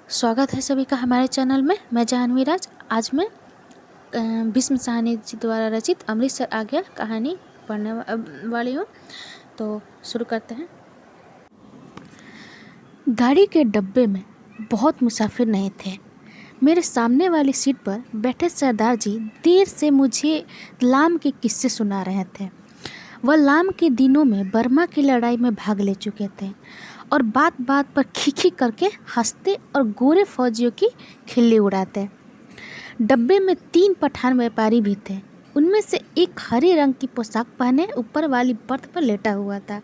स्वागत है सभी का हमारे चैनल में। मैं जानवी राज। आज मैं भीष्म साहनी जी द्वारा रचित अमृतसर आ गया कहानी पढ़ने वाली हूँ। तो शुरू करते हैं। गाड़ी के डब्बे में बहुत मुसाफिर नहीं थे। मेरे सामने वाली सीट पर बैठे सरदार जी देर से मुझे लाम के किस्से सुना रहे थे। वह लाम के दिनों में बर्मा की लड़ाई में भाग ले चुके थे और बात बात पर खिखी करके हंसते और गोरे फौजियों की खिल्ली उड़ाते। डब्बे में 3 पठान व्यापारी भी थे। उनमें से एक हरे रंग की पोशाक पहने ऊपर वाली बर्थ पर लेटा हुआ था।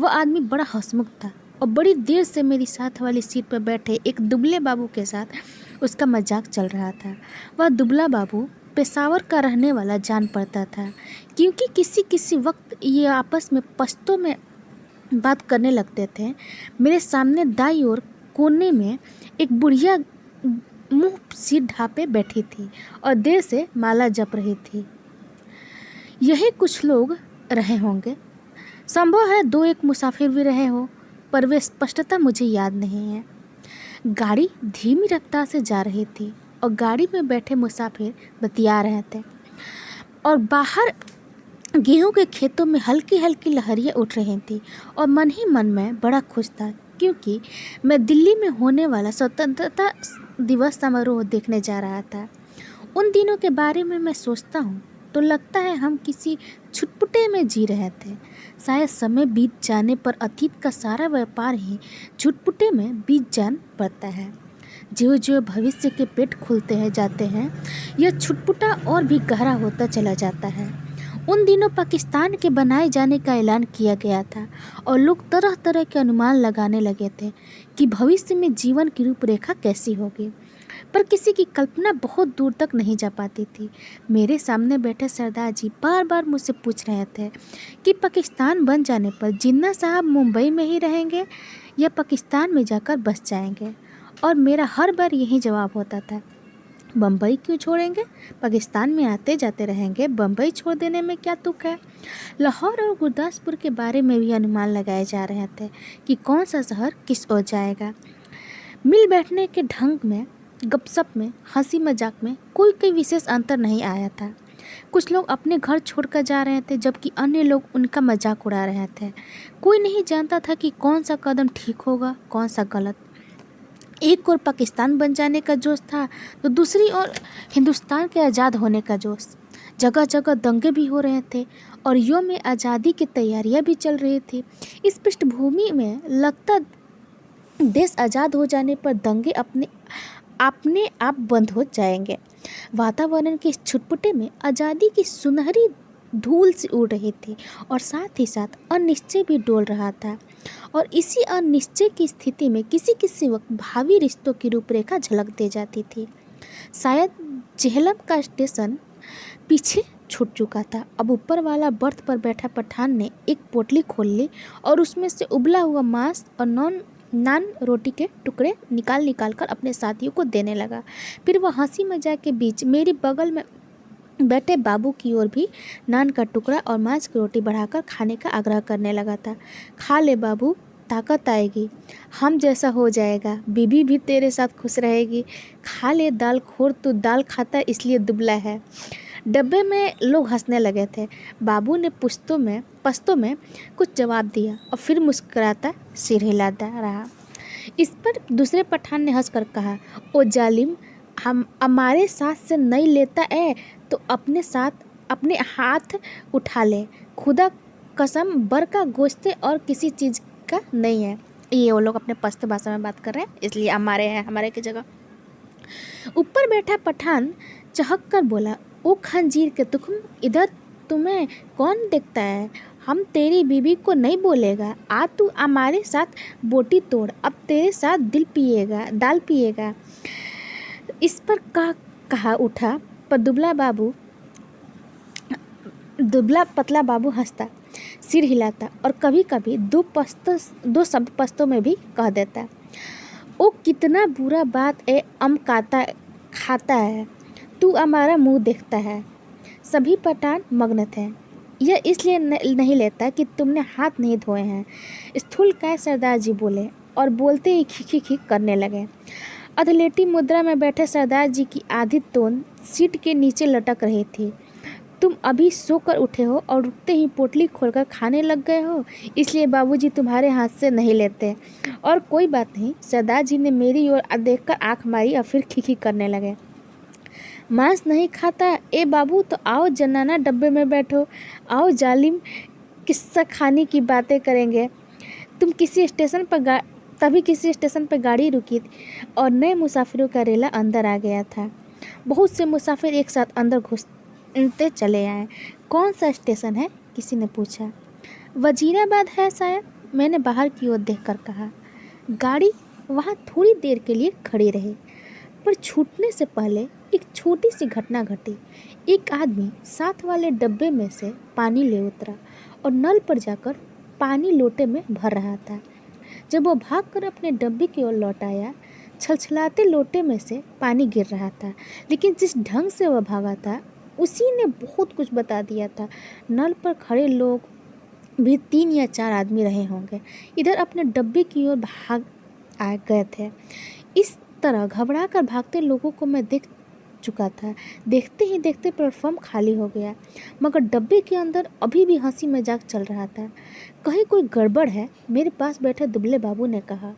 वह आदमी बड़ा हंसमुख था और बड़ी देर से मेरी साथ वाली सीट पर बैठे एक दुबले बाबू के साथ उसका मजाक चल रहा था। वह दुबला बाबू पेशावर का रहने वाला जान पड़ता था, क्योंकि किसी किसी वक्त ये आपस में पश्तो में बात करने लगते थे। मेरे सामने दाईं ओर कोने में एक बुढ़िया मुंह सिर ढापे बैठी थी और देर से माला जप रही थी। यही कुछ लोग रहे होंगे। संभव है 2-1 मुसाफिर भी रहे हो, पर वे स्पष्टता मुझे याद नहीं है। गाड़ी धीमी रफ्तार से जा रही थी और गाड़ी में बैठे मुसाफिर बतिया रहे थे और बाहर गेहूं के खेतों में हल्की हल्की लहरियाँ उठ रही थी और मन ही मन में बड़ा खुश था, क्योंकि मैं दिल्ली में होने वाला स्वतंत्रता दिवस समारोह देखने जा रहा था। उन दिनों के बारे में मैं सोचता हूँ तो लगता है हम किसी छुटपुटे में जी रहे थे। शायद समय बीत जाने पर अतीत का सारा व्यापार ही छुटपुटे में बीत जान पड़ता है। ज्यों ज्यों भविष्य के पेट खुलते हैं जाते हैं, यह छुटपुटा और भी गहरा होता चला जाता है। उन दिनों पाकिस्तान के बनाए जाने का ऐलान किया गया था और लोग तरह तरह के अनुमान लगाने लगे थे कि भविष्य में जीवन की रूपरेखा कैसी होगी, पर किसी की कल्पना बहुत दूर तक नहीं जा पाती थी। मेरे सामने बैठे सरदार जी बार बार मुझसे पूछ रहे थे कि पाकिस्तान बन जाने पर जिन्ना साहब मुंबई में ही रहेंगे या पाकिस्तान में जाकर बस जाएंगे, और मेरा हर बार यही जवाब होता था, बम्बई क्यों छोड़ेंगे, पाकिस्तान में आते जाते रहेंगे, बम्बई छोड़ देने में क्या तुक है। लाहौर और गुरदासपुर के बारे में भी अनुमान लगाए जा रहे थे कि कौन सा शहर किस ओर जाएगा। मिल बैठने के ढंग में, गपशप में, हंसी मजाक में कोई विशेष अंतर नहीं आया था। कुछ लोग अपने घर छोड़कर जा रहे थे, जबकि अन्य लोग उनका मजाक उड़ा रहे थे। कोई नहीं जानता था कि कौन सा कदम ठीक होगा, कौन सा गलत। एक ओर पाकिस्तान बन जाने का जोश था तो दूसरी ओर हिंदुस्तान के आज़ाद होने का जोश। जगह जगह दंगे भी हो रहे थे और यौम आज़ादी की तैयारियां भी चल रही थी। इस पृष्ठभूमि में लगता देश आज़ाद हो जाने पर दंगे अपने आप बंद हो जाएंगे। वातावरण के इस छुटपुटे में आज़ादी की सुनहरी धूल सी उड़ रही थी और साथ ही साथ अनिश्चय भी डोल रहा था। और इसी अनिश्चय की स्थिति में किसी किसी वक्त भावी रिश्तों की रूपरेखा झलक दे जाती थी। शायद झेलम का स्टेशन पीछे छूट चुका था। अब ऊपर वाला बर्थ पर बैठा पठान ने एक पोटली खोल ली और उसमें से उबला हुआ मांस और नान रोटी के टुकड़े निकाल कर अपने साथियों को देने लगा। फिर वह हंसी मजाक के बीच मेरी बगल में बैठे बाबू की ओर भी नान का टुकड़ा और मांस की रोटी बढ़ाकर खाने का आग्रह करने लगा था। खा ले बाबू, ताकत आएगी, हम जैसा हो जाएगा, बीबी भी तेरे साथ खुश रहेगी। खा ले दाल खोर, तू दाल खाता इसलिए दुबला है। डब्बे में लोग हंसने लगे थे। बाबू ने पश्तो में कुछ जवाब दिया और फिर मुस्कुराता सिर हिलाता रहा। इस पर दूसरे पठान ने हंसकर कहा, ओ जालिम, हम हमारे साथ से नहीं लेता है तो अपने हाथ उठा ले। खुदा कसम बर का गोश्त और किसी चीज़ का नहीं है। ये वो लोग अपने पश्तो भाषा में बात कर रहे हैं, इसलिए हमारे हैं, हमारे की जगह। ऊपर बैठा पठान चहक कर बोला, ओ खंजीर के तुख्म, इधर तुम्हें कौन देखता है? हम तेरी बीबी को नहीं बोलेगा, आ तू हमारे साथ बोटी तोड़, अब तेरे साथ दाल पिएगा। इस पर कहा उठा, पर दुबला पतला बाबू हंसता, सिर हिलाता और कभी कभी 2 शब्द पश्तो में भी कह देता, ओ कितना बुरा बात है, खाता है, तू हमारा मुंह देखता है। सभी पठान मग्न थे। यह इसलिए नहीं लेता कि तुमने हाथ नहीं धोए हैं, स्थूलकाय सरदार जी बोले और बोलते ही खिखी करने लगे। अधलेटी मुद्रा में बैठे सरदार जी की आधी तोंद सीट के नीचे लटक रही थी। तुम अभी सोकर उठे हो और उठते ही पोटली खोलकर खाने लग गए हो, इसलिए बाबूजी तुम्हारे हाथ से नहीं लेते। और कोई बात नहीं। सरदार जी ने मेरी ओर देखकर आंख मारी और फिर खिखी करने लगे। मांस नहीं खाता ए बाबू तो आओ जनाना डब्बे में बैठो, आओ जालिम किस्सा खाने की बातें करेंगे। तभी किसी स्टेशन पर गाड़ी रुकी और नए मुसाफिरों का रेला अंदर आ गया था। बहुत से मुसाफिर एक साथ अंदर घुसते चले आए। कौन सा स्टेशन है? किसी ने पूछा। वजीराबाद है शायद, मैंने बाहर की ओर देखकर कहा। गाड़ी वहाँ थोड़ी देर के लिए खड़ी रही, पर छूटने से पहले एक छोटी सी घटना घटी। एक आदमी साथ वाले डब्बे में से पानी ले उतरा और नल पर जाकर पानी लोटे में भर रहा था। जब वो भागकर अपने डब्बे की ओर लौट आया, छलछलाते लोटे में से पानी गिर रहा था, लेकिन जिस ढंग से वह भागा था उसी ने बहुत कुछ बता दिया था। नल पर खड़े लोग भी 3 या 4 आदमी रहे होंगे, इधर अपने डब्बे की ओर भाग आ गए थे। इस तरह घबराकर भागते लोगों को मैं देख चुका था। देखते ही देखते प्लेटफॉर्म खाली हो गया, मगर डब्बे के अंदर अभी भी हंसी मजाक चल रहा था। कहीं कोई गड़बड़ है, मेरे पास बैठे दुबले बाबू ने कहा।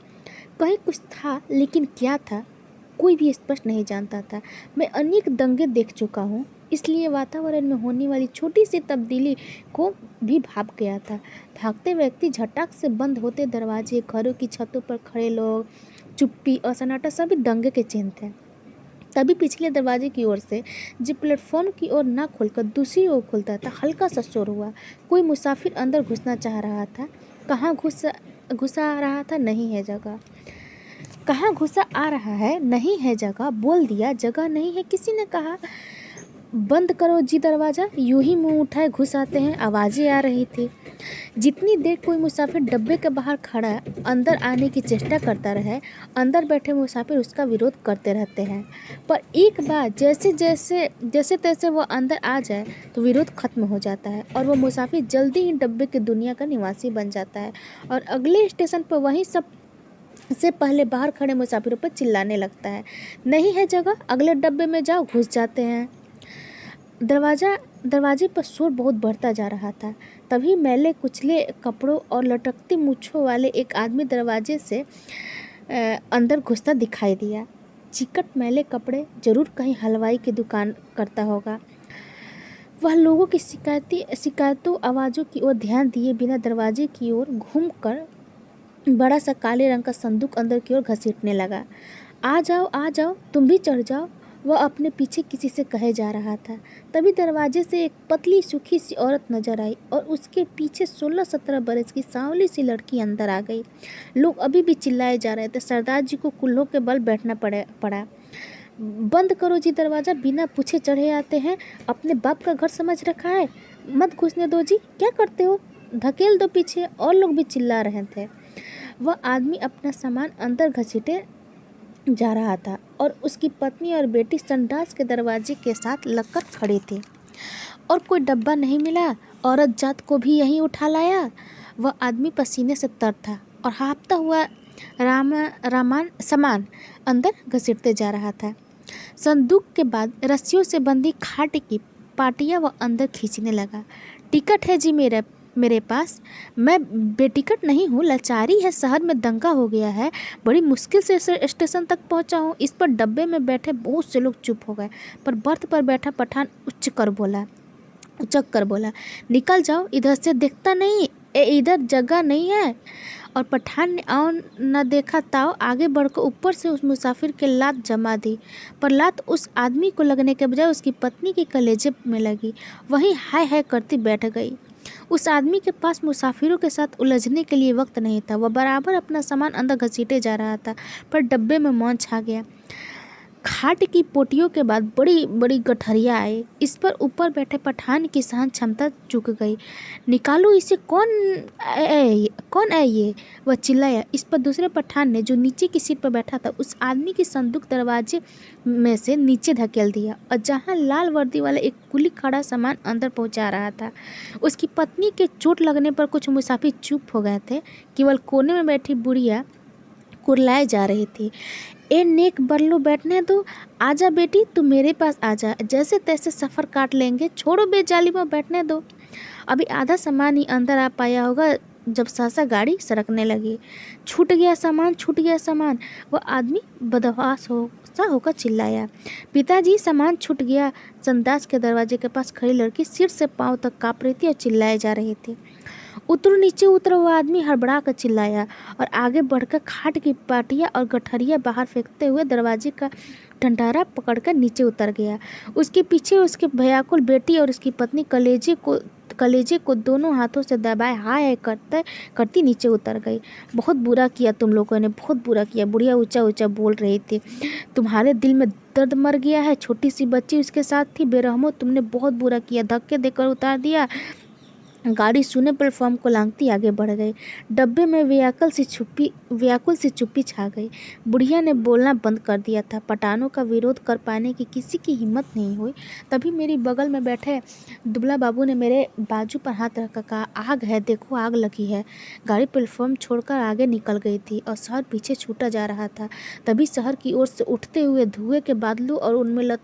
कहीं कुछ था, लेकिन क्या था कोई भी स्पष्ट नहीं जानता था। मैं अनेक दंगे देख चुका हूँ, इसलिए वातावरण में होने वाली छोटी सी तब्दीली को भी भाप गया था। भागते व्यक्ति, झटाक से बंद होते दरवाजे, घरों की छतों पर खड़े लोग, चुप्पी और सन्नाटा सभी दंगे के चिन्ह थे। तभी पिछले दरवाजे की ओर से, जो प्लेटफॉर्म की ओर ना खोलकर दूसरी ओर खुलता था, हल्का सा शोर हुआ। कोई मुसाफिर अंदर घुसना चाह रहा था। कहाँ घुसा आ रहा था, नहीं है जगह। कहाँ घुसा आ रहा है, नहीं है जगह। बोल दिया जगह नहीं है, किसी ने कहा। बंद करो जी दरवाज़ा, यूं ही मुंह उठाए घुस आते हैं, आवाज़ें आ रही थी। जितनी देर कोई मुसाफिर डब्बे के बाहर खड़ा अंदर आने की चेष्टा करता रहे, अंदर बैठे मुसाफिर उसका विरोध करते रहते हैं। पर एक बार जैसे तैसे वो अंदर आ जाए तो विरोध खत्म हो जाता है और वो मुसाफिर जल्दी ही डब्बे की दुनिया का निवासी बन जाता है और अगले स्टेशन पर वहीं सब से पहले बाहर खड़े मुसाफिरों पर चिल्लाने लगता है, नहीं है जगह, अगले डब्बे में जाओ। घुस जाते हैं। दरवाजे पर शोर बहुत बढ़ता जा रहा था। तभी मैले कुचले कपड़ों और लटकती मूंछों वाले एक आदमी दरवाजे से अंदर घुसता दिखाई दिया। चिकट मैले कपड़े, जरूर कहीं हलवाई की दुकान करता होगा। वह लोगों की शिकायतों आवाज़ों की ओर ध्यान दिए बिना दरवाजे की ओर घूमकर बड़ा सा काले रंग का संदूक अंदर की ओर घसीटने लगा। आ जाओ, तुम भी चढ़ जाओ, वह अपने पीछे किसी से कहे जा रहा था। तभी दरवाजे से एक पतली सूखी सी औरत नजर आई और उसके पीछे 16-17 बरस की सांवली सी लड़की अंदर आ गई। लोग अभी भी चिल्लाए जा रहे थे। सरदार जी को कुल्हों के बल बैठना पड़ा। बंद करो जी दरवाज़ा, बिना पूछे चढ़े आते हैं, अपने बाप का घर समझ रखा है, मत घुसने दो जी, क्या करते हो, धकेल दो पीछे। और लोग भी चिल्ला रहे थे। वह आदमी अपना सामान अंदर घसीटे जा रहा था और उसकी पत्नी और बेटी संडास के दरवाजे के साथ लगकर खड़ी थी। और कोई डब्बा नहीं मिला, औरत जात को भी यहीं उठा लाया। वह आदमी पसीने से तर था और हाँफता हुआ सामान अंदर घसीटते जा रहा था। संदूक के बाद रस्सियों से बंधी खाट की पाटियाँ वह अंदर खींचने लगा। टिकट है जी मेरे पास, मैं बेटिकट नहीं हूँ, लाचारी है, शहर में दंगा हो गया है, बड़ी मुश्किल से स्टेशन तक पहुँचा हूँ। इस पर डब्बे में बैठे बहुत से लोग चुप हो गए, पर बर्थ पर बैठा पठान उचक कर बोला, निकल जाओ इधर से, दिखता नहीं इधर जगह नहीं है। और पठान ने आओ न देखा ताओ आगे बढ़कर ऊपर से उस मुसाफिर के लात जमा दी, पर लात उस आदमी को लगने के बजाय उसकी पत्नी के कलेजे में लगी। वहीं हाय हाय करती बैठ गई। उस आदमी के पास मुसाफिरों के साथ उलझने के लिए वक्त नहीं था। वह बराबर अपना सामान अंदर घसीटे जा रहा था, पर डब्बे में मौन छा गया। खाट की पोटियों के बाद बड़ी बड़ी गठरियाँ आई। इस पर ऊपर बैठे पठान की सहन क्षमता चूक गई। निकालो इसे, कौन है ये, वह चिल्लाया। इस पर दूसरे पठान ने, जो नीचे की सीट पर बैठा था, उस आदमी की संदूक दरवाजे में से नीचे धकेल दिया और जहां लाल वर्दी वाला एक कुली खड़ा सामान अंदर पहुंचा रहा था। उसकी पत्नी के चोट लगने पर कुछ मुसाफिर चुप हो गए थे। केवल कोने में बैठी बुढ़िया कुरलाए जा रही थी। ए नेक बरलो बैठने दो, आजा बेटी तू मेरे पास आजा, जैसे तैसे सफ़र काट लेंगे, छोड़ो बेजालिमो बैठने दो। अभी आधा सामान ही अंदर आ पाया होगा जब सहसा गाड़ी सरकने लगी। छूट गया सामान, छूट गया सामान, वह आदमी बदहवास सा होकर चिल्लाया। पिताजी सामान छूट गया। संदास के दरवाजे के पास खड़ी लड़की सिर से पांव तक काँप रही थी और चिल्लाए जा रही थी। उतरो नीचे उतरो, वह आदमी हड़बड़ा कर चिल्लाया और आगे बढ़कर खाट की पाटिया और गठरिया बाहर फेंकते हुए दरवाजे का ठंडारा पकड़कर नीचे उतर गया। उसके पीछे उसके भयाकुल बेटी और उसकी पत्नी कलेजे को दोनों हाथों से दबाए हाय हाय करती नीचे उतर गई। बहुत बुरा किया तुम लोगों ने, बहुत बुरा किया, बुढ़िया ऊंचा ऊंचा बोल रही थी। तुम्हारे दिल में दर्द मर गया है, छोटी सी बच्ची उसके साथ थी। बेरहमो, तुमने बहुत बुरा किया, धक्के देकर उतार दिया। गाड़ी सूने प्लेटफॉर्म को लांघती आगे बढ़ गई। डब्बे में व्याकुल सी चुप्पी छा गई। बुढ़िया ने बोलना बंद कर दिया था। पठानों का विरोध कर पाने की किसी की हिम्मत नहीं हुई। तभी मेरी बगल में बैठे दुबला बाबू ने मेरे बाजू पर हाथ रखकर कहा, आग है, देखो आग लगी है। गाड़ी प्लेटफॉर्म छोड़कर आगे निकल गई थी और शहर पीछे छूटा जा रहा था। तभी शहर की ओर से उठते हुए धुएं के बादलों और उनमें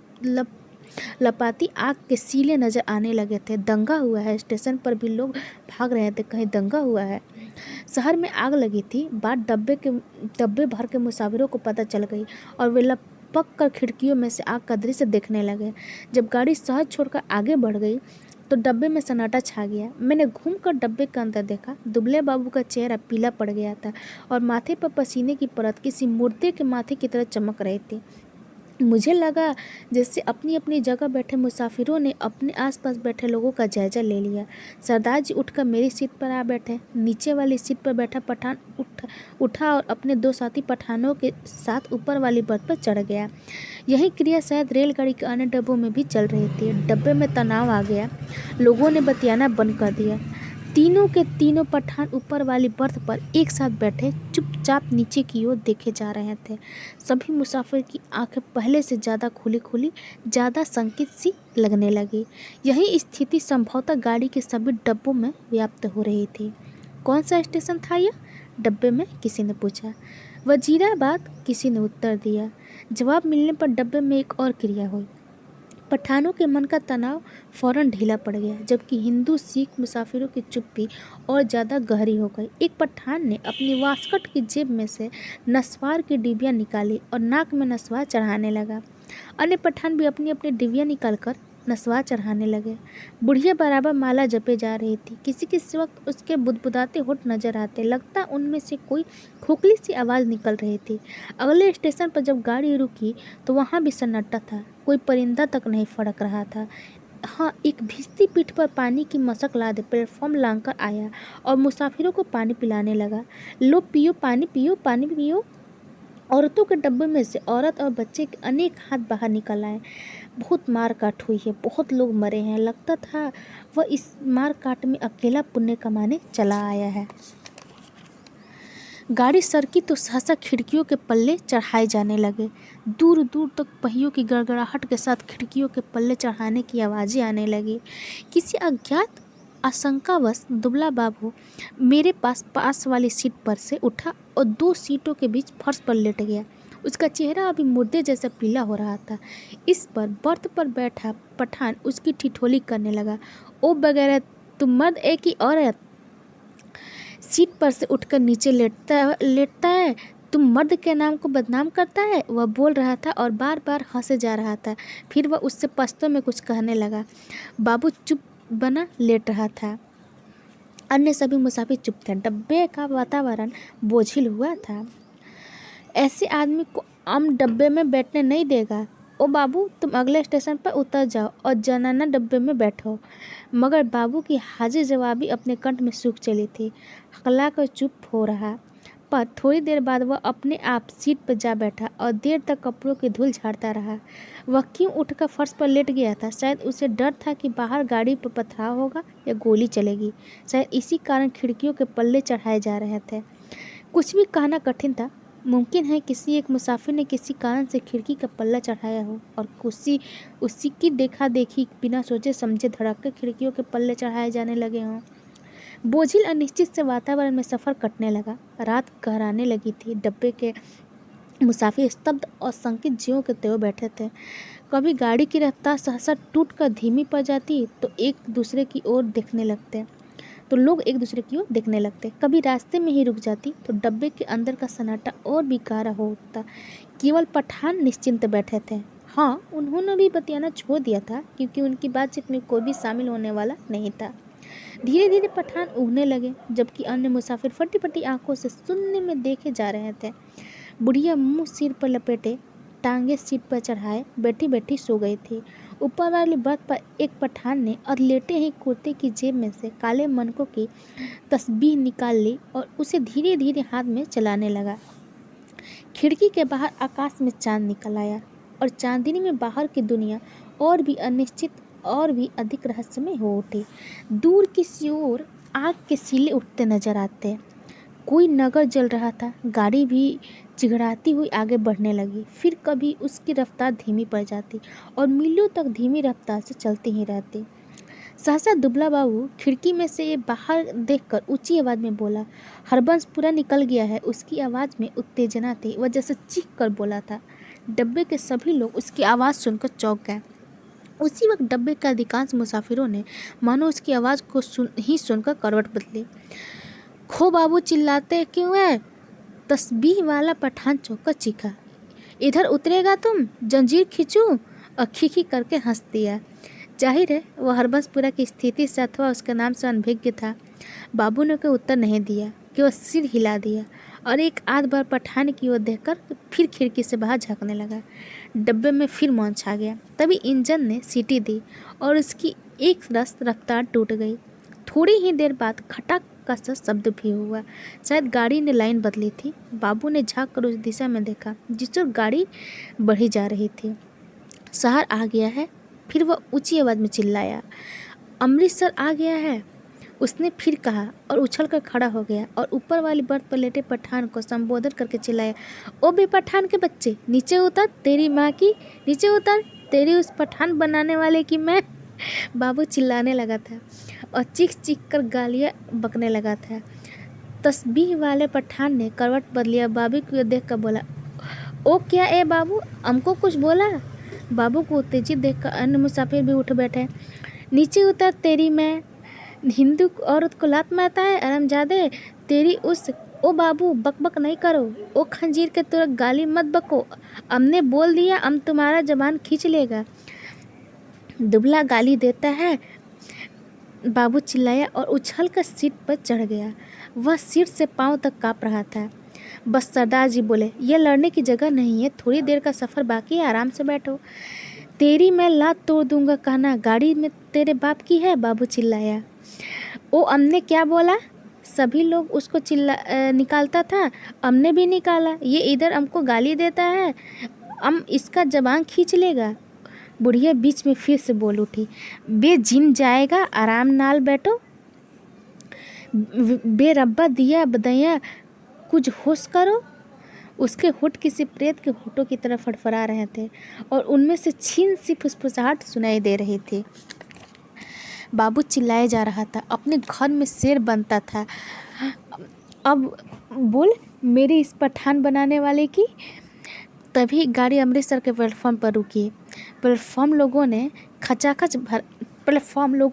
लपाती आग के सीले नजर आने लगे थे। दंगा हुआ है, स्टेशन पर भी लोग भाग रहे थे, कहीं दंगा हुआ है। शहर में आग लगी थी, बात डब्बे भर के मुसाफिरों को पता चल गई और वे लपक कर खिड़कियों में से आग का दृश्य देखने लगे। जब गाड़ी शहर छोड़कर आगे बढ़ गई तो डब्बे में सन्नाटा छा गया। मैंने घूमकर डब्बे के अंदर देखा। दुबले बाबू का चेहरा पीला पड़ गया था और माथे पर पसीने की परत किसी मुर्दे के माथे की तरह चमक रही थी। मुझे लगा जैसे अपनी अपनी जगह बैठे मुसाफिरों ने अपने आसपास बैठे लोगों का जायजा ले लिया। सरदार जी उठकर मेरी सीट पर आ बैठे। नीचे वाली सीट पर बैठा पठान उठा और अपने दो साथी पठानों के साथ ऊपर वाली बर्थ पर चढ़ गया। यही क्रिया शायद रेलगाड़ी के अन्य डब्बों में भी चल रही थी। डब्बे में तनाव आ गया। लोगों ने बतियाना बंद कर दिया। तीनों के तीनों पठान ऊपर वाली बर्थ पर एक साथ बैठे चुपचाप नीचे की ओर देखे जा रहे थे। सभी मुसाफिर की आंखें पहले से ज़्यादा खुली ज़्यादा संकित सी लगने लगी। यही स्थिति संभवतः गाड़ी के सभी डब्बों में व्याप्त हो रही थी। कौन सा स्टेशन था यह? डब्बे में किसी ने पूछा। वजीराबाद, किसी ने उत्तर दिया। जवाब मिलने पर डब्बे में एक और क्रिया हुई। पठानों के मन का तनाव फौरन ढीला पड़ गया, जबकि हिंदू सिख मुसाफिरों की चुप्पी और ज़्यादा गहरी हो गई। एक पठान ने अपनी वास्कट की जेब में से नस्वार की डिबिया निकाली और नाक में नस्वार चढ़ाने लगा। अन्य पठान भी अपनी अपनी डिबिया निकालकर नस्वार चढ़ाने लगे। बुढ़िया बराबर माला जपे जा रही थी। किसी किसी वक्त उसके बुदबुदाते होठ नजर आते, लगता उनमें से कोई खोखली सी आवाज़ निकल रही थी। अगले स्टेशन पर जब गाड़ी रुकी तो वहाँ भी सन्नाटा था। कोई परिंदा तक नहीं फड़क रहा था। हाँ, एक भिजती पीठ पर पानी की मशक लादे प्लेटफॉर्म लांघकर आया और मुसाफिरों को पानी पिलाने लगा। लो पियो, पानी पियो, पानी पियो। औरतों के डब्बे में से औरत और बच्चे के अनेक हाथ बाहर निकल आए। बहुत मार काट हुई है, बहुत लोग मरे हैं। लगता था वह इस मार काट में अकेला पुण्य कमाने चला आया है। गाड़ी सरकी तो सहसा खिड़कियों के पल्ले चढ़ाए जाने लगे। दूर दूर तक पहियों की गड़गड़ाहट के साथ खिड़कियों के पल्ले चढ़ाने की आवाज़ें आने लगी। किसी अज्ञात आशंकावश दुबला बाबू मेरे पास वाली सीट पर से उठा और दो सीटों के बीच फर्श पर लेट गया। उसका चेहरा अभी मुर्दे जैसा पीला हो रहा था। इस पर बर्थ पर बैठा पठान उसकी ठिठोली करने लगा। ओ बगैर तुम मर्द एक ही औरत, सीट पर से उठकर नीचे लेटता है, तुम मर्द के नाम को बदनाम करता है। वह बोल रहा था और बार बार हंसे जा रहा था। फिर वह उससे पश्तो में कुछ कहने लगा। बाबू चुप बना लेट रहा था। अन्य सभी मुसाफिर चुप थे। डब्बे का वातावरण बोझिल हुआ था। ऐसे आदमी को हम डब्बे में बैठने नहीं देगा। ओ बाबू, तुम अगले स्टेशन पर उतर जाओ और जनाना डब्बे में बैठो। मगर बाबू की हाजिर जवाबी अपने कंठ में सूख चली थी। हकला कर चुप हो रहा, पर थोड़ी देर बाद वह अपने आप सीट पर जा बैठा और देर तक कपड़ों की धूल झाड़ता रहा। वह क्यों उठकर फर्श पर लेट गया था? शायद उसे डर था कि बाहर गाड़ी पर पथराव होगा या गोली चलेगी। शायद इसी कारण खिड़कियों के पल्ले चढ़ाए जा रहे थे। कुछ भी कहना कठिन था। मुमकिन है किसी एक मुसाफिर ने किसी कारण से खिड़की का पल्ला चढ़ाया हो और उसी की देखा देखी बिना सोचे समझे धड़क कर खिड़कियों के पल्ले चढ़ाए जाने लगे हों। बोझिल अनिश्चित से वातावरण में सफ़र कटने लगा। रात गहराने लगी थी। डब्बे के मुसाफिर स्तब्ध और शंकित ज्यों के त्यों बैठे थे। कभी गाड़ी की रफ्तार सहसा टूट कर धीमी पड़ जाती तो लोग एक दूसरे की ओर देखने लगते। कभी रास्ते में ही रुक जाती तो डब्बे के अंदर का सन्नाटा और भी गाढ़ा हो उठता। केवल पठान निश्चिंत बैठे थे। हाँ, उन्होंने भी बतियाना छोड़ दिया था क्योंकि उनकी बातचीत में कोई भी शामिल होने वाला नहीं था। धीरे धीरे पठान उगने लगे, जबकि अन्य मुसाफिर फटी फटी आंखों से सुनने में देखे जा रहे थे। बुढ़िया मुंह सिर पर लपेटे, टांगे सीट पर चढ़ाए बैठी बैठी सो गई थी। ऊपर वाली बर्थ पर एक पठान ने और लेटे ही कुर्ते की जेब में से काले मनकों की तस्बीह निकाल ली और उसे धीरे धीरे हाथ में चलाने लगा। खिड़की के बाहर आकाश में चांद निकल आया और चांदनी में बाहर की दुनिया और भी अनिश्चित और भी अधिक रहस्यमय हो उठी। दूर किसी ओर आग के सिले उठते नजर आते। कोई नगर जल रहा था। गाड़ी भी चिघड़ाती हुई आगे बढ़ने लगी। फिर कभी उसकी रफ्तार धीमी पड़ जाती और मीलों तक धीमी रफ्तार से चलती ही रहती। सहसा दुबला बाबू खिड़की में से बाहर देखकर ऊंची आवाज में बोला। हरबंस पूरा निकल गया है। उसकी आवाज़ में उत्तेजना थी। वह जैसे चीख कर बोला था। डब्बे के सभी लोग उसकी आवाज़ सुनकर चौंक गए। उसी वक्त डब्बे के अधिकांश मुसाफिरों ने मानो उसकी आवाज़ को सुनकर करवट बदली। खो बाबू चिल्लाते क्यों है? तस्बीह वाला पठान चौंक चीखा। इधर उतरेगा तुम? जंजीर खींचूं? और खीखी करके हंस दिया। जाहिर है वह हरबंसपुरा की स्थिति से अथवा उसके नाम से अनभिज्ञ था। बाबू ने कोई उत्तर नहीं दिया, केवल सिर हिला दिया और एक आध बार पठान की ओर देखकर फिर खिड़की से बाहर झांकने लगा। डब्बे में फिर मौन छा गया। तभी इंजन ने सीटी दी और उसकी एक रस रफ्तार टूट गई। थोड़ी ही देर बाद खटाक का सा शब्द भी हुआ। शायद गाड़ी ने लाइन बदली थी। बाबू ने झांक कर उस दिशा में देखा जिस ओर गाड़ी बढ़ी जा रही थी। शहर आ गया है। फिर वह ऊंची आवाज़ में चिल्लाया। अमृतसर आ गया है, उसने फिर कहा और उछलकर खड़ा हो गया और ऊपर वाली बर्थ पर लेटे पठान को संबोधित करके चिल्लाया। ओ बे पठान के बच्चे, नीचे उतर, तेरी माँ की, नीचे उतर, तेरी उस पठान बनाने वाले की मैं। बाबू चिल्लाने लगा था और चीख चीख कर गालियाँ बकने लगा था। तस्बीह वाले पठान ने करवट बदलिया। बाबू को देख कर बोला, ओ क्या ए बाबू, हमको कुछ बोला? बाबू को उत्तेजित देखकर अन्य मुसाफिर भी उठ बैठे। नीचे उतर, तेरी मैं, हिंदू औरत को लात मारता है हरामजादे, तेरी उस। ओ बाबू बकबक नहीं करो। ओ खंजीर के तुरंत गाली मत बको। हमने बोल दिया, हम तुम्हारा जबान खींच लेगा। दुबला गाली देता है, बाबू चिल्लाया और उछलकर सीट पर चढ़ गया। वह सीट से पांव तक कांप रहा था। बस सरदार जी बोले, यह लड़ने की जगह नहीं है, थोड़ी देर का सफ़र बाकी है, आराम से बैठो। तेरी मैं लात तोड़ दूंगा कहना गाड़ी में तेरे बाप की है, बाबू चिल्लाया। ओ हमने क्या बोला? सभी लोग उसको निकालता था, हमने भी निकाला। ये इधर हमको गाली देता है, हम इसका जबान खींच लेगा। बुढ़िया बीच में फिर से बोल उठी। बे जिम जाएगा, आराम नाल बैठो। बे रब्बा दिया बदैया, कुछ होश करो। उसके होठ किसी प्रेत के होठों की तरह फड़फड़ा रहे थे और उनमें से छीन सी फुसफुसाहट सुनाई दे रही थी। बाबू चिल्लाया जा रहा था, अपने घर में शेर बनता था। अब बोल मेरी इस पठान बनाने वाले की। तभी गाड़ी अमृतसर के प्लेटफॉर्म पर रुकी। प्लेटफॉर्म लोगों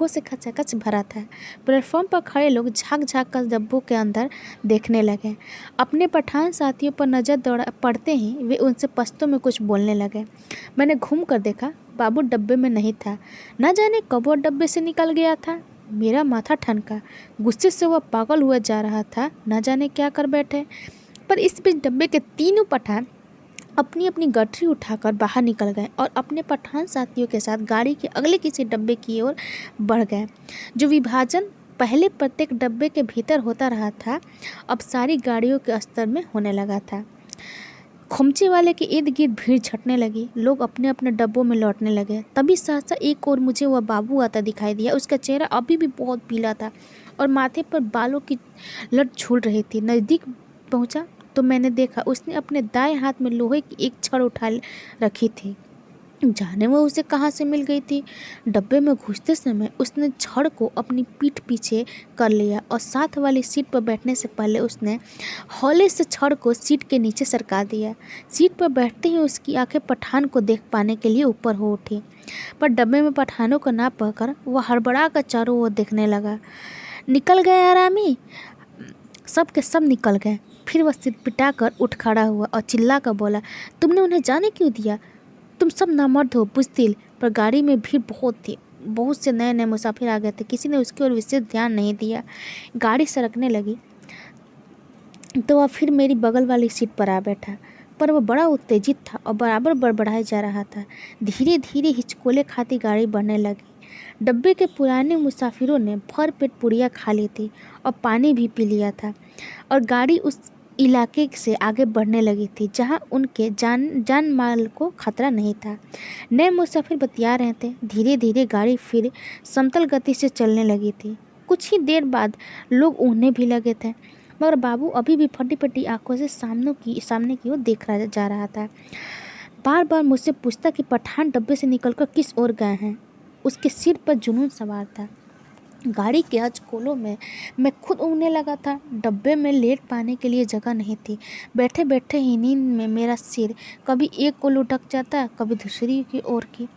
से खचाखच भरा था। प्लेटफॉर्म पर खड़े लोग झांक झांक कर डब्बों के अंदर देखने लगे। अपने पठान साथियों पर नज़र पड़ते ही वे उनसे पश्तो में कुछ बोलने लगे। मैंने घूम कर देखा, बाबू डब्बे में नहीं था। न जाने कब वो डब्बे से निकल गया था। मेरा माथा ठनका। गुस्से से वह पागल हुआ जा रहा था, न जाने क्या कर बैठे। पर इस बीच डब्बे के तीनों पठान अपनी अपनी गठरी उठाकर बाहर निकल गए और अपने पठान साथियों के साथ गाड़ी के अगले किसी डब्बे की ओर बढ़ गए। जो विभाजन पहले प्रत्येक डब्बे के भीतर होता रहा था, अब सारी गाड़ियों के स्तर में होने लगा था। खुमचे वाले के इर्द गिर्द भीड़ छटने लगी। लोग अपने अपने डब्बों में लौटने लगे। तभी सहसा एक और मुझे वह बाबू आता दिखाई दिया। उसका चेहरा अभी भी बहुत पीला था और माथे पर बालों की लट झूल रही थी। नज़दीक पहुंचा तो मैंने देखा उसने अपने दाएं हाथ में लोहे की एक छड़ उठा रखी थी। जाने वो उसे कहाँ से मिल गई थी। डब्बे में घुसते समय उसने छड़ को अपनी पीठ पीछे कर लिया और साथ वाली सीट पर बैठने से पहले उसने हौले से छड़ को सीट के नीचे सरका दिया। सीट पर बैठते ही उसकी आंखें पठान को देख पाने के लिए ऊपर हो उठी, पर डब्बे में पठानों को ना पाकर वह हड़बड़ा कर चारों ओर देखने लगा। निकल गए आरामी, सब के सब निकल गए। फिर वह सिर पिटाकर उठ खड़ा हुआ और चिल्ला कर बोला, तुमने उन्हें जाने क्यों दिया? तुम सब नामर्द हो बुज़दिल। पर गाड़ी में भीड़ बहुत थी, बहुत से नए नए मुसाफिर आ गए थे, किसी ने उसकी ओर विशेष ध्यान नहीं दिया। गाड़ी सरकने लगी तो वह फिर मेरी बगल वाली सीट पर आ बैठा, पर वह बड़ा उत्तेजित था और बराबर बड़बड़ाए जा रहा था। धीरे धीरे हिचकोले खाती गाड़ी बढ़ने लगी। डब्बे के पुराने मुसाफिरों ने भर पेट पुड़िया खा ली थी और पानी भी पी लिया था, और गाड़ी उस इलाके से आगे बढ़ने लगी थी जहां उनके जान माल को खतरा नहीं था। नए मुसाफिर बतिया रहे थे। धीरे धीरे गाड़ी फिर समतल गति से चलने लगी थी। कुछ ही देर बाद लोग उड़ने भी लगे थे, मगर बाबू अभी भी फटी फटी आंखों से सामने की ओर देख जा रहा था। बार बार मुझसे पूछता कि पठान डब्बे से निकलकर किस ओर गए हैं। उसके सिर पर जुनून सवार था। गाड़ी के हचकोलों में मैं खुद उड़ने लगा था। डब्बे में लेट पाने के लिए जगह नहीं थी। बैठे बैठे ही नींद में मेरा सिर कभी एक ओर लुढ़क जाता, कभी दूसरी की ओर की।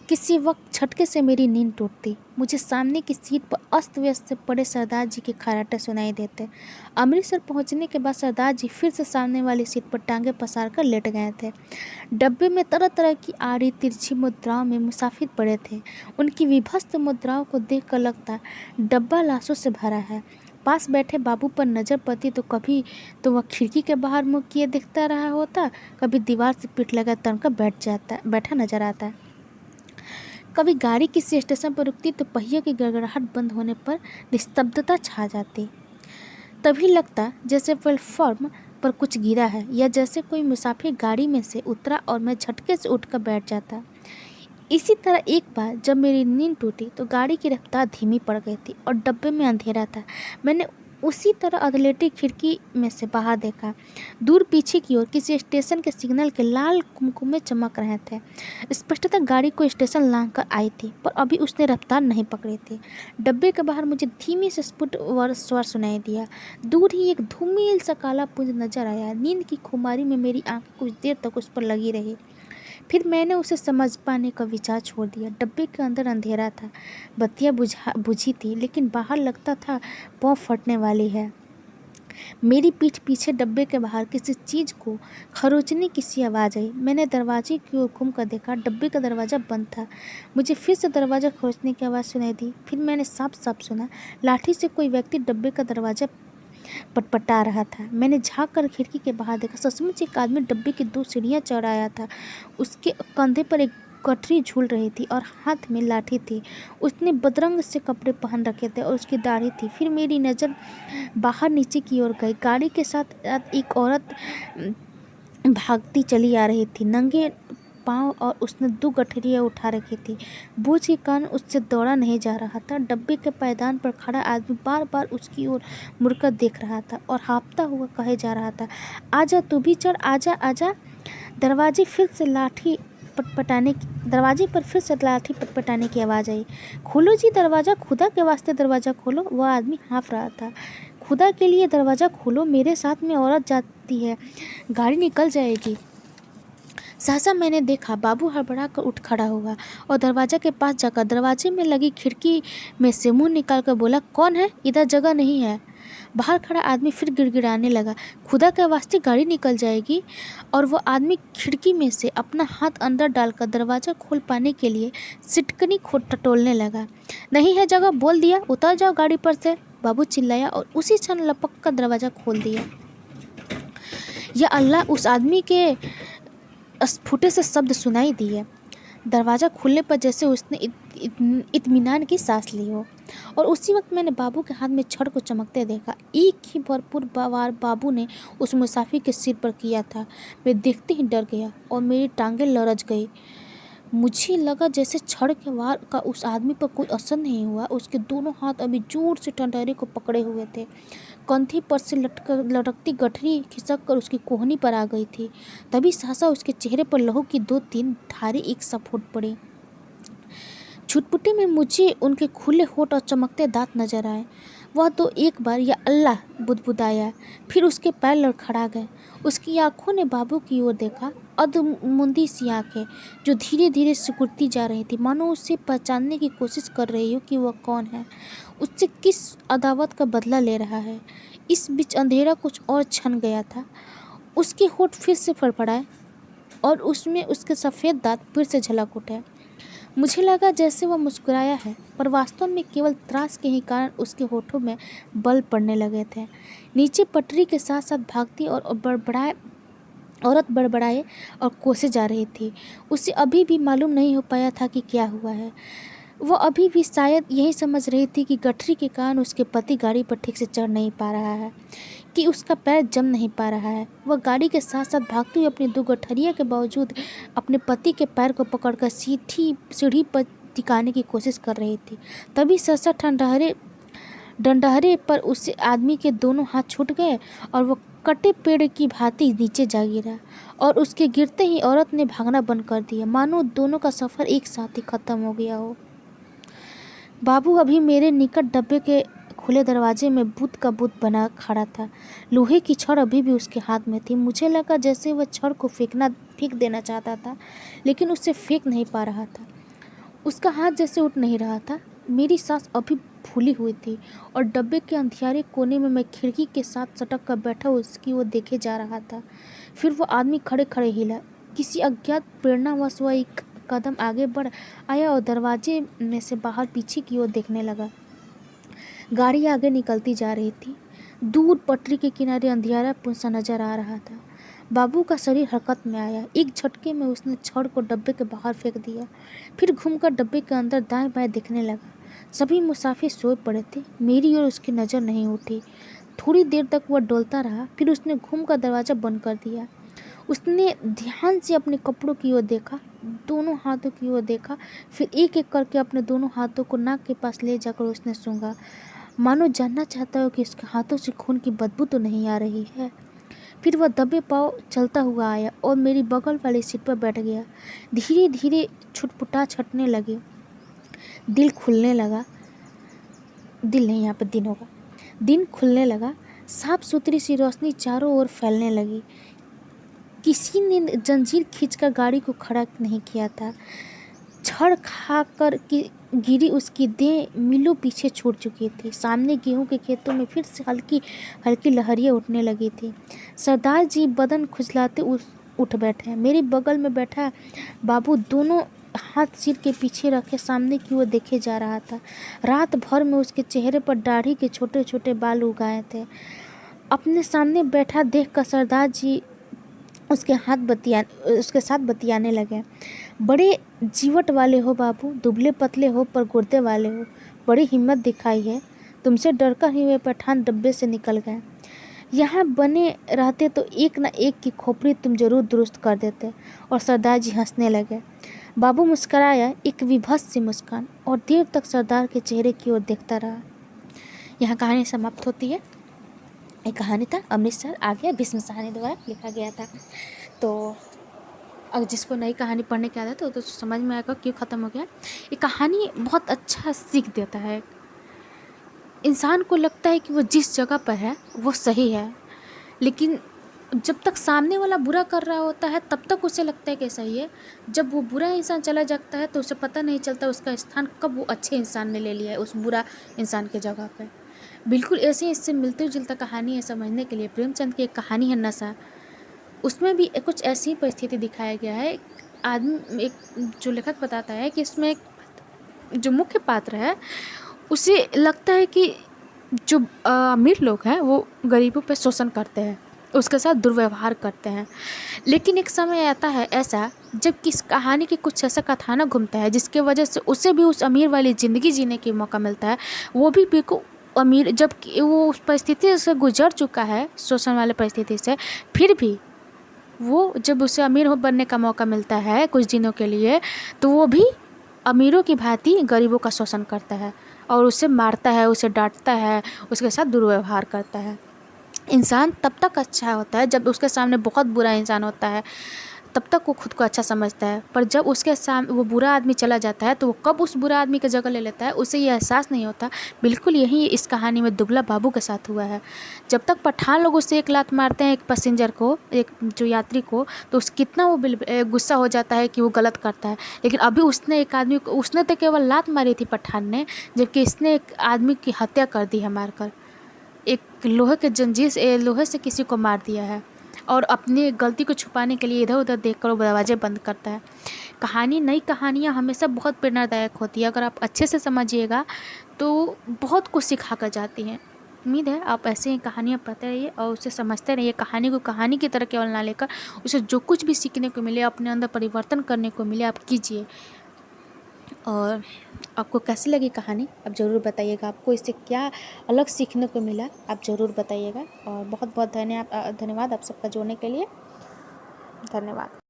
किसी वक्त झटके से मेरी नींद टूटती। मुझे सामने की सीट पर अस्त व्यस्त से पड़े सरदार जी के खर्राटे सुनाई देते। अमृतसर पहुंचने के बाद सरदार जी फिर से सामने वाली सीट पर टांगे पसार कर लेट गए थे। डब्बे में तरह तरह की आड़ी तिरछी मुद्राओं में मुसाफिर पड़े थे। उनकी विभत्स मुद्राओं को देखकर लगता डब्बा लाशों से भरा है। पास बैठे बाबू पर नज़र पड़ती तो कभी तो वह खिड़की के बाहर मुँह किए देखता रहा होता, कभी दीवार से पीठ लगा तनकर बैठा नजर आता। कभी गाड़ी किसी स्टेशन पर रुकती तो पहियों की गड़गड़ाहट बंद होने पर निस्तब्धता छा जाती। तभी लगता जैसे प्लेटफॉर्म पर कुछ गिरा है, या जैसे कोई मुसाफिर गाड़ी में से उतरा और मैं झटके से उठकर बैठ जाता। इसी तरह एक बार जब मेरी नींद टूटी तो गाड़ी की रफ्तार धीमी पड़ गई थी और डब्बे में अंधेरा था। मैंने उसी तरह अधलेटी खिड़की में से बाहर देखा। दूर पीछे की ओर किसी स्टेशन के सिग्नल के लाल कुमकुमे चमक रहे थे। स्पष्टतः गाड़ी को स्टेशन लांघ कर आई थी, पर अभी उसने रफ्तार नहीं पकड़ी थी। डब्बे के बाहर मुझे धीमी से स्फुट स्वर सुनाई दिया। दूर ही एक धूमिल सा काला पुंज नजर आया। नींद की खुमारी में मेरी आंखें कुछ देर तक उस पर लगी रही। फिर मैंने उसे समझ पाने का विचार छोड़ दिया। डब्बे के अंदर अंधेरा था, बत्तियाँ बुझी थी, लेकिन बाहर लगता था बम फटने वाली है। मेरी पीठ पीछे डब्बे के बाहर किसी चीज़ को खरोचने की सी आवाज़ आई। मैंने दरवाजे की ओर घूम कर देखा। डब्बे का दरवाज़ा बंद था। मुझे फिर से दरवाज़ा खरोचने की आवाज़ सुनाई दी। फिर मैंने साफ साफ सुना लाठी से कोई व्यक्ति डब्बे का दरवाज़ा पटपटा रहा था। मैंने झाँक कर खिड़की के बाहर देखा। सचमुच एक आदमी डब्बे की 2 सीढ़ियाँ चढ़ आया था। उसके कंधे पर एक गठरी झूल रही थी और हाथ में लाठी थी। उसने बदरंग से कपड़े पहन रखे थे और उसकी दाढ़ी थी। फिर मेरी नज़र बाहर नीचे की ओर गई। गाड़ी के साथ एक औरत भागती चली आ रही थी, नंगे पाँव, और उसने 2 गठरियाँ उठा रखी थी। बोझ के कारण उससे दौड़ा नहीं जा रहा था। डब्बे के पायदान पर खड़ा आदमी बार बार उसकी ओर मुड़कर देख रहा था और हाँफता हुआ कहे जा रहा था, आजा तू भी चढ़, आजा आजा। दरवाजे पर फिर से लाठी पटपटाने की आवाज़ आई। खोलो जी दरवाज़ा, खुदा के वास्ते दरवाज़ा खोलो। वह आदमी हाँफ रहा था। खुदा के लिए दरवाज़ा खोलो, मेरे साथ में औरत जाती है, गाड़ी निकल जाएगी। सहसा मैंने देखा बाबू हड़बड़ा कर उठ खड़ा हुआ और दरवाजे के पास जाकर दरवाजे में लगी खिड़की में से मुंह निकाल कर बोला, कौन है? इधर जगह नहीं है। बाहर खड़ा आदमी फिर गिड़गिड़ाने लगा, खुदा के वास्ते गाड़ी निकल जाएगी। और वह आदमी खिड़की में से अपना हाथ अंदर डालकर दरवाज़ा खोल पाने के लिए सिटकनी टटोलने लगा। नहीं है जगह, बोल दिया, उतर जाओ गाड़ी पर से, बाबू चिल्लाया और उसी क्षण लपक कर दरवाज़ा खोल दिया। या अल्लाह, उस आदमी के स्फुटे से शब्द सुनाई दिए। दरवाज़ा खुलने पर जैसे उसने इत्मीनान की सांस ली हो। और उसी वक्त मैंने बाबू के हाथ में छड़ को चमकते देखा। एक ही भरपूर वार बाबू ने उस मुसाफिर के सिर पर किया था। मैं देखते ही डर गया और मेरी टांगें लरच गई। मुझे लगा जैसे छड़ के वार का उस आदमी पर कोई असर नहीं हुआ। उसके दोनों हाथ अभी जोर से ठंडारे को पकड़े हुए थे। कंधे पर से लटकती गठरी खिसक कर उसकी कोहनी पर आ गई थी। तभी सहसा उसके चेहरे पर लहू की 2-3 धारे एक सा फूट पड़ी। छुटपुटी में मुझे उनके खुले होठ और चमकते दांत नजर आए। वह तो एक बार या अल्लाह बुदबुदाया, फिर उसके पैर लड़खड़ा गए। उसकी आंखों ने बाबू की ओर देखा, अधमुंदी सी आंखें जो धीरे धीरे सिकुड़ती जा रही थी, मानो उसे पहचानने की कोशिश कर रही हो कि वह कौन है, उससे किस अदावत का बदला ले रहा है। इस बीच अंधेरा कुछ और छन गया था। उसके होठ फिर से फड़फड़ाए और उसमें उसके सफ़ेद दांत फिर से झलक उठे। मुझे लगा जैसे वह मुस्कुराया है, पर वास्तव में केवल त्रास के ही कारण उसके होठों में बल पड़ने लगे थे। नीचे पटरी के साथ साथ भागती और औरत बड़बड़ाए और कोसे जा रही थी। उसे अभी भी मालूम नहीं हो पाया था कि क्या हुआ है। वह अभी भी शायद यही समझ रही थी कि गठरी के कारण उसके पति गाड़ी पर ठीक से चढ़ नहीं पा रहा है, कि उसका पैर जम नहीं पा रहा है। वह गाड़ी के साथ साथ भागती हुई अपनी 2 गठरिया के बावजूद अपने पति के पैर को पकड़कर सीढ़ी पर टिकाने की कोशिश कर रही थी। तभी सहसा डंडहरे पर उसे आदमी के दोनों हाथ छूट गए और वह कटे पेड़ की भांति नीचे जा गिरा, और उसके गिरते ही औरत ने भागना बंद कर दिया, मानो दोनों का सफ़र एक साथ ही खत्म हो गया हो। बाबू अभी मेरे निकट डब्बे के खुले दरवाजे में बुत का बुत बना खड़ा था। लोहे की छड़ अभी भी उसके हाथ में थी। मुझे लगा जैसे वह छड़ को फेंक देना चाहता था, लेकिन उसे फेंक नहीं पा रहा था। उसका हाथ जैसे उठ नहीं रहा था। मेरी सांस अभी फूली हुई थी और डब्बे के अंधियारे कोने में मैं खिड़की के साथ सटक कर बैठा उसकी ओर देखे जा रहा था। फिर वो आदमी खड़े खड़े हिला। किसी अज्ञात प्रेरणावश वह एक कदम आगे बढ़ आया और दरवाजे में से बाहर पीछे की ओर देखने लगा। गाड़ी आगे निकलती जा रही थी। दूर पटरी के किनारे अंधियारा सा नजर आ रहा था। बाबू का शरीर हरकत में आया। एक झटके में उसने छड़ को डब्बे के बाहर फेंक दिया, फिर घूमकर डब्बे के अंदर दाएं बाएं देखने लगा। सभी मुसाफिर सोए पड़े थे। मेरी ओर उसकी नज़र नहीं उठी। थोड़ी देर तक वह डोलता रहा, फिर उसने घूमकर दरवाज़ा बंद कर दिया। उसने ध्यान से अपने कपड़ों की ओर देखा, दोनों हाथों की ओर देखा, फिर एक एक करके अपने दोनों हाथों को नाक के पास ले जाकर उसने सूंघा, मानो जानना चाहता हो कि उसके हाथों से खून की बदबू तो नहीं आ रही है। फिर वह दबे पाँव चलता हुआ आया और मेरी बगल वाली सीट पर बैठ गया। धीरे धीरे छुटपुटा छटने लगे। दिल खुलने लगा। दिल नहीं, यहाँ पर दिन होगा। दिन खुलने लगा। साफ सुथरी सी रोशनी चारों ओर फैलने लगी। किसी ने जंजीर खींचकर गाड़ी को खड़ा नहीं किया था। छड़ खाकर गिरी उसकी देह मीलों पीछे छूट चुकी थी। सामने गेहूं के खेतों में फिर से हल्की हल्की लहरियाँ उठने लगी थी। सरदार जी बदन खुजलाते उठ बैठे। मेरे बगल में बैठा बाबू दोनों हाथ सिर के पीछे रखे सामने की ओर देखे जा रहा था। रात भर में उसके चेहरे पर दाढ़ी के छोटे छोटे बाल उगाए थे। अपने सामने बैठा देखकर सरदार जी उसके साथ बतियाने लगे। बड़े जीवट वाले हो बाबू, दुबले पतले हो पर गुर्दे वाले हो, बड़ी हिम्मत दिखाई है। तुमसे डरकर ही वे पठान डब्बे से निकल गए। यहाँ बने रहते तो एक न एक की खोपड़ी तुम जरूर दुरुस्त कर देते। और सरदार जी हंसने लगे। बाबू मुस्कराया, एक विभत्स सी मुस्कान, और देर तक सरदार के चेहरे की ओर देखता रहा। यहाँ कहानी समाप्त होती है। एक कहानी था अमृतसर, आगे भीष्म साहनी द्वारा लिखा गया था। तो अगर जिसको नई कहानी पढ़ने की आदत हो तो समझ में आएगा क्यों ख़त्म हो गया। ये कहानी बहुत अच्छा सीख देता है। इंसान को लगता है कि वो जिस जगह पर है वो सही है, लेकिन जब तक सामने वाला बुरा कर रहा होता है तब तक उसे लगता है कि सही है। जब वो बुरा इंसान चला जाता है तो उसे पता नहीं चलता उसका स्थान कब वो अच्छे इंसान ने ले लिया है उस बुरा इंसान के जगह पर। बिल्कुल ऐसे इससे मिलती जुलता कहानी है समझने के लिए। प्रेमचंद की एक कहानी है नशा, उसमें भी कुछ ऐसी परिस्थिति दिखाया गया है। एक जो लेखक बताता है कि इसमें जो मुख्य पात्र है उसे लगता है कि जो अमीर लोग हैं वो गरीबों पर शोषण करते हैं, उसके साथ दुर्व्यवहार करते हैं। लेकिन एक समय आता है ऐसा जब किस कहानी के कुछ ऐसा कथानक घूमता है जिसके वजह से उसे भी उस अमीर वाली ज़िंदगी जीने का मौका मिलता है। वो भी बिल्कुल अमीर, जब वो उस परिस्थिति से गुजर चुका है, शोषण वाले परिस्थिति से, फिर भी वो जब उसे अमीर बनने का मौका मिलता है कुछ दिनों के लिए, तो वो भी अमीरों की भांति गरीबों का शोषण करता है। और उसे मारता है, उसे डांटता है, उसके साथ दुर्व्यवहार करता है। इंसान तब तक अच्छा होता है जब उसके सामने बहुत बुरा इंसान होता है, तब तक वो खुद को अच्छा समझता है। पर जब उसके सामने वो बुरा आदमी चला जाता है तो वो कब उस बुरा आदमी की जगह ले लेता है उसे ये एहसास नहीं होता। बिल्कुल यही इस कहानी में दुबला बाबू के साथ हुआ है। जब तक पठान लोग उससे एक लात मारते हैं, एक पैसेंजर को, एक जो यात्री को, तो उस कितना वो गुस्सा हो जाता है कि वो गलत करता है। लेकिन अभी उसने एक आदमी को, उसने तो केवल लात मारी थी पठान ने, जबकि इसने एक आदमी की हत्या कर दी है मारकर। एक लोहे के जंजीर से, लोहे से किसी को मार दिया है और अपनी गलती को छुपाने के लिए इधर उधर देखकर वो दरवाजे बंद करता है। नई कहानियाँ हमेशा बहुत प्रेरणादायक होती है। अगर आप अच्छे से समझिएगा तो बहुत कुछ सिखा कर जाती हैं। उम्मीद है आप ऐसे ही कहानियाँ पढ़ते रहिए और उसे समझते रहिए। कहानी को कहानी की तरह केवल ना लेकर उसे जो कुछ भी सीखने को मिले, अपने अंदर परिवर्तन करने को मिले, आप कीजिए। और आपको कैसी लगी कहानी आप ज़रूर बताइएगा। आपको इससे क्या अलग सीखने को मिला आप ज़रूर बताइएगा। और बहुत बहुत धन्यवाद आप सबका जुड़ने के लिए। धन्यवाद।